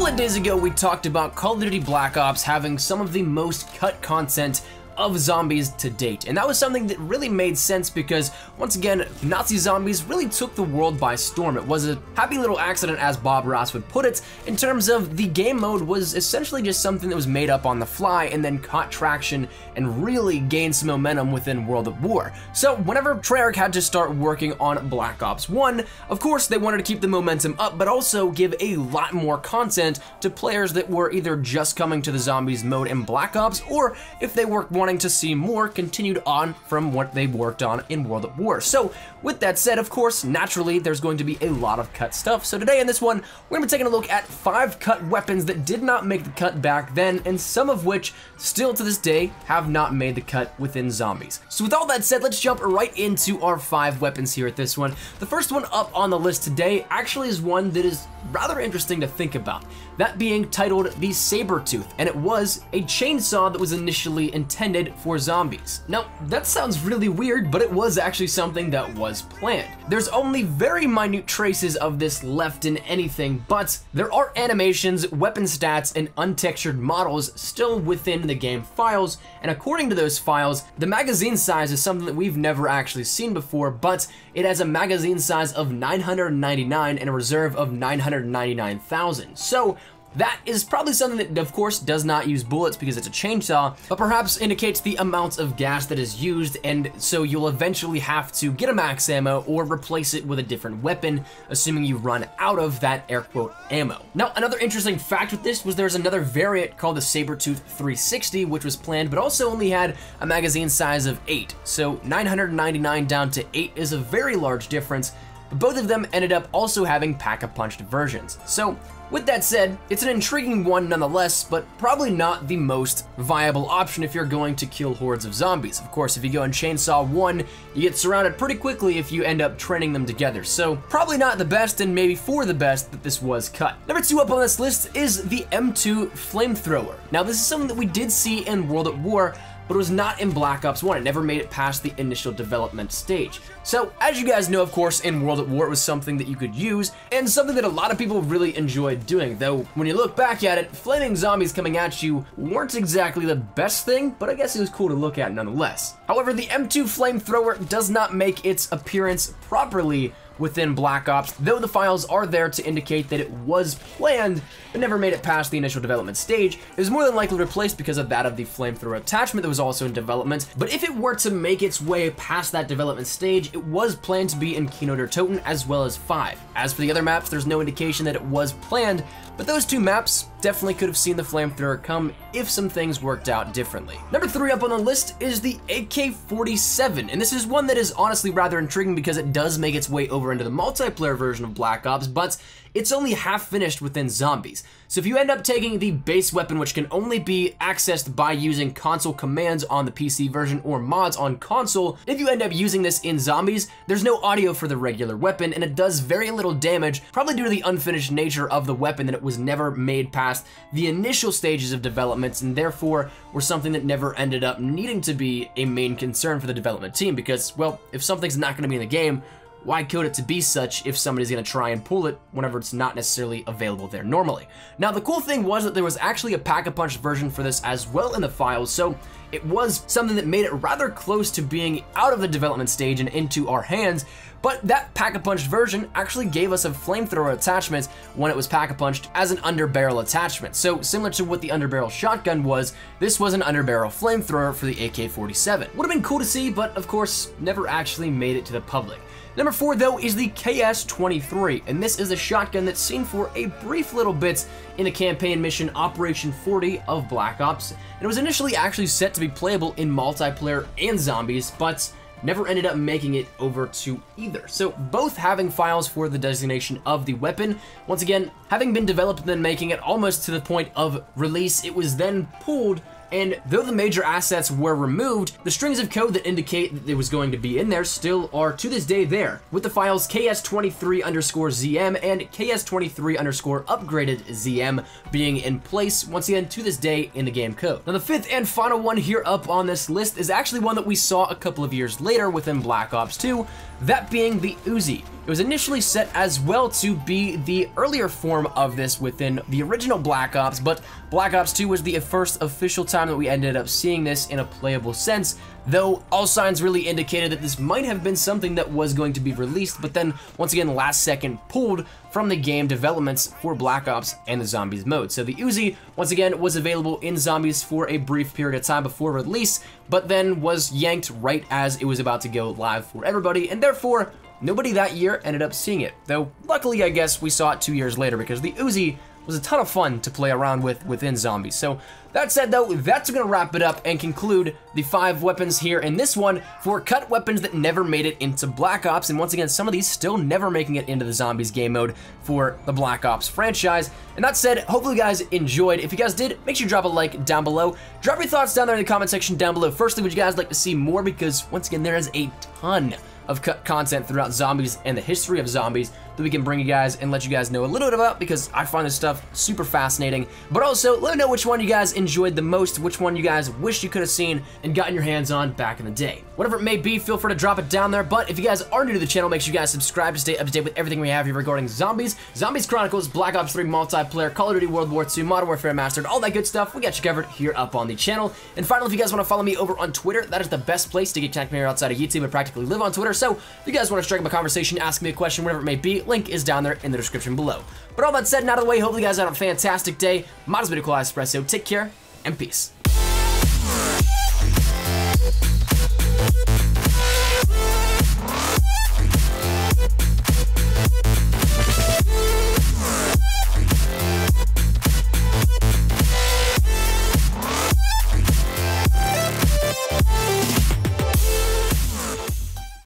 of days ago, we talked about Call of Duty Black Ops having some of the most cut content of zombies to date, and that was something that really made sense because, once again, Nazi zombies really took the world by storm. It was a happy little accident, as Bob Ross would put it, in terms of the game mode was essentially just something that was made up on the fly and then caught traction and really gained some momentum within World at War. So whenever Treyarch had to start working on Black Ops 1, of course they wanted to keep the momentum up, but also give a lot more content to players that were either just coming to the zombies mode in Black Ops, or if they were wanting to see more continued on from what they worked on in World at War. So with that said, of course, naturally there's going to be a lot of cut stuff. So today in this one, we're going to be taking a look at 5 cut weapons that did not make the cut back then, and some of which still to this day have not made the cut within zombies. So with all that said, let's jump right into our 5 weapons here at this one. The first one up on the list today actually is one that is rather interesting to think about, that being titled the Sabertooth, and it was a chainsaw that was initially intended for zombies. Now, that sounds really weird, but it was actually something that was planned. There's only very minute traces of this left in anything, but there are animations, weapon stats, and untextured models still within the game files, and according to those files, the magazine size is something that we've never actually seen before, but it has a magazine size of 999 and a reserve of 999,000. So that is probably something that, of course, does not use bullets because it's a chainsaw, but perhaps indicates the amount of gas that is used, and so you'll eventually have to get a max ammo or replace it with a different weapon, assuming you run out of that air quote ammo. Now, another interesting fact with this was there's another variant called the Sabertooth 360, which was planned, but also only had a magazine size of 8. So 999 down to 8 is a very large difference, but both of them ended up also having pack-a-punched versions. So with that said, it's an intriguing one nonetheless, but probably not the most viable option if you're going to kill hordes of zombies. Of course, if you go in Chainsaw 1, you get surrounded pretty quickly if you end up training them together. So probably not the best, and maybe for the best, that this was cut. Number 2 up on this list is the M2 flamethrower. Now, this is something that we did see in World at War, but it was not in Black Ops 1. It never made it past the initial development stage. So, as you guys know, of course, in World at War, it was something that you could use, and something that a lot of people really enjoyed doing, though when you look back at it, flaming zombies coming at you weren't exactly the best thing, but I guess it was cool to look at nonetheless. However, the M2 flamethrower does not make its appearance properly within Black Ops, though the files are there to indicate that it was planned, but never made it past the initial development stage. It was more than likely replaced because of that of the flamethrower attachment that was also in development, but if it were to make its way past that development stage, it was planned to be in Keynote or Toten as well as 5. As for the other maps, there's no indication that it was planned, but those 2 maps definitely could have seen the flamethrower come if some things worked out differently. Number 3 up on the list is the AK-47, and this is one that is honestly rather intriguing because it does make its way over into the multiplayer version of Black Ops, but it's only half finished within zombies. So if you end up taking the base weapon, which can only be accessed by using console commands on the PC version or mods on console, if you end up using this in zombies, there's no audio for the regular weapon, and it does very little damage, probably due to the unfinished nature of the weapon, that it was never made past the initial stages of development, and therefore were something that never ended up needing to be a main concern for the development team, because, well, if something's not going to be in the game, why code it to be such if somebody's going to try and pull it whenever it's not necessarily available there normally? Now, the cool thing was that there was actually a pack-a-punch version for this as well in the files, so it was something that made it rather close to being out of the development stage and into our hands, but that pack-a-punched version actually gave us a flamethrower attachment when it was pack-a-punched as an underbarrel attachment. So similar to what the underbarrel shotgun was, this was an underbarrel flamethrower for the AK-47. Would have been cool to see, but of course, never actually made it to the public. Number 4, though, is the KS-23, and this is a shotgun that's seen for a brief little bit in the campaign mission Operation 40 of Black Ops, and it was initially actually set to be playable in multiplayer and zombies, but never ended up making it over to either. So both having files for the designation of the weapon, once again, having been developed and then making it almost to the point of release, it was then pulled, and though the major assets were removed, the strings of code that indicate that it was going to be in there still are to this day there, with the files KS23_ZM and KS23_upgraded ZM being in place, once again, to this day in the game code. Now, the 5th and final one here up on this list is actually one that we saw a couple of years later within Black Ops 2, that being the Uzi. It was initially set as well to be the earlier form of this within the original Black Ops, but Black Ops 2 was the first official time that we ended up seeing this in a playable sense, though all signs really indicated that this might have been something that was going to be released, but then once again last second pulled from the game developments for Black Ops and the Zombies mode. So the Uzi, once again, was available in Zombies for a brief period of time before release, but then was yanked right as it was about to go live for everybody, and therefore nobody that year ended up seeing it. Though luckily, I guess, we saw it 2 years later because the Uzi was a ton of fun to play around with within Zombies. So that said though, that's gonna wrap it up and conclude the 5 weapons here in this one for cut weapons that never made it into Black Ops. And once again, some of these still never making it into the Zombies game mode for the Black Ops franchise. And that said, hopefully you guys enjoyed. If you guys did, make sure you drop a like down below. Drop your thoughts down there in the comment section down below. Firstly, would you guys like to see more? Because once again, there is a ton of cut content throughout Zombies and the history of Zombies that we can bring you guys and let you guys know a little bit about, because I find this stuff super fascinating. But also, let me know which one you guys enjoyed the most, which one you guys wish you could have seen and gotten your hands on back in the day. Whatever it may be, feel free to drop it down there. But if you guys are new to the channel, make sure you guys subscribe to stay up to date with everything we have here regarding Zombies, Zombies Chronicles, Black Ops 3 multiplayer, Call of Duty World War II, Modern Warfare Mastered, all that good stuff. We got you covered here up on the channel. And finally, if you guys want to follow me over on Twitter, that is the best place to get connected with me outside of YouTube and practically live on Twitter. So if you guys want to strike up a conversation, ask me a question, whatever it may be, link is down there in the description below. But all that said and out of the way, hopefully you guys have a fantastic day. Might as well be a cool espresso. Take care and peace.